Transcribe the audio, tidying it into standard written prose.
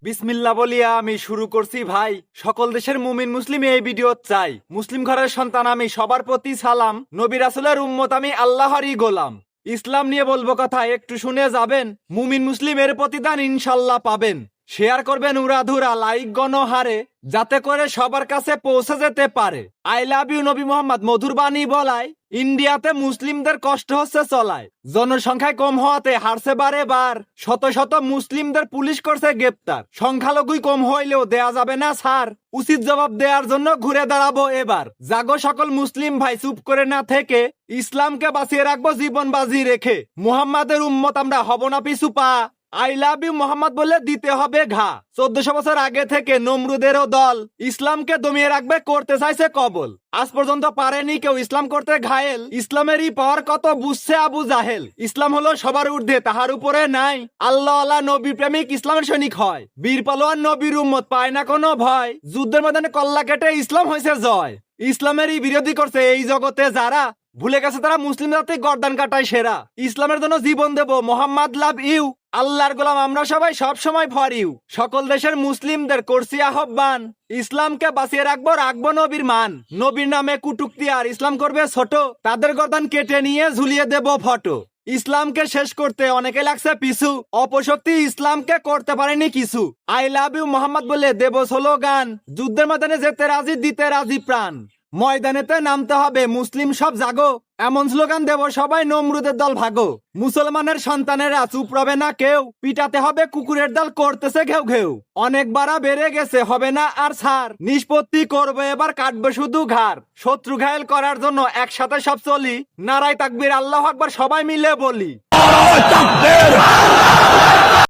বিসমিল্লাহ বলিয়া আমি শুরু করছি ভাই। সকল দেশের মুমিন মুসলিম এই ভিডিও চাই। মুসলিম ঘরের সন্তান আমি, সবার প্রতি সালাম। নবী রাসূলের উম্মত আমি, আল্লাহরই গোলাম। ইসলাম নিয়ে বলবো কথা, একটু শুনে যাবেন। মুমিন মুসলিমের প্রতিদান ইনশাল্লাহ পাবেন। শেয়ার করবেন উড়াধুরা, লাইক গণহারে, যাতে করে সবার কাছে পৌঁছে যেতে পারে। আই লাভ ইউ নবী মোহাম্মদ মধুর বাণী বলায়। ইন্ডিয়াতে মুসলিমদের কষ্ট হচ্ছে চলায়, জনসংখ্যায় কম হওয়াতে হারছে বারে বার। শত শত মুসলিমদের পুলিশ করছে গ্রেপ্তার। সংখ্যালঘুই কম হইলেও দেয়া যাবে না ছাড়। উচিত জবাব দেওয়ার জন্য ঘুরে দাঁড়াবো এবার। জাগো সকল মুসলিম ভাই, চুপ করে না থেকে ইসলামকে বাঁচিয়ে রাখবো জীবন বাজি রেখে। মুহাম্মাদের উম্মত আমরা, হব না পিছু পা। আই লাভ ইউ মোহাম্মদ বলে দিতে হবে ঘা। 1400 বছর আগে থেকে নমরুদেরও দল ইসলামকে দমিয়ে রাখবে, করতে চাইছে কবল। আজ পর্যন্ত পারেনি কেউ ইসলাম করতে ঘায়েল। ইসলামেরই পাওয়ার কত বুঝছে আবু জাহেল। ইসলাম হলো সবার ঊর্ধ্বে, তাহার উপরে নাই। আল্লাহ আল্লাহ নবী প্রেমিক ইসলামের সৈনিক হয়। বীর পালোয়ান নবীর উম্মত পায় না কোনো ভয়। যুদ্ধের ময়দানে কল্লা কেটে ইসলাম হয়েছে জয়। ইসলামেরই বিরোধী করছে এই জগতে যারা, ভুলে গেছে তারা মুসলিম জাতি গর্দান কাটায় সেরা। ইসলামের জন্য জীবন দেব, মোহাম্মদ লাভ ইউ। আল্লাহর গোলাম আমরা সবাই, সব সময় ফর ইউ। সকল দেশের মুসলিমদের করছি আহ্বান, ইসলামকে বাঁচিয়ে রাখবো, রাখবো নবীর মান। নবীর নামে কুটুক্তি আর ইসলাম করবে ছোট, তাদের গর্দান কেটে নিয়ে ঝুলিয়ে দেব ফটো। ইসলামকে শেষ করতে অনেকে লাগছে পিছু, অপশক্তি ইসলামকে করতে পারেনি কিছু। আই লাভ ইউ মোহাম্মদ বলে দেব স্লোগান, যুদ্ধের ময়দানে যেতে রাজি, দিতে রাজি প্রাণ। ময়দানেতে নামতে হবে মুসলিম সব জাগো, এমন স্লোগান দেব সবাই, নমরুদের দল ভাগো। মুসলমানের সন্তানেরা চুপ রবে না কেউ, পিটাতে হবে কুকুরের দল করতেছে ঘেউ ঘেউ। অনেক বাড়া বেড়ে গেছে, হবে না আর ছাড়। নিষ্পত্তি করবে এবার, কাটবে শুধু ঘাড়। শত্রু ঘায়েল করার জন্য একসাথে সব চলি, নারায় তাকবীর আল্লাহু আকবার সবাই মিলে বলি।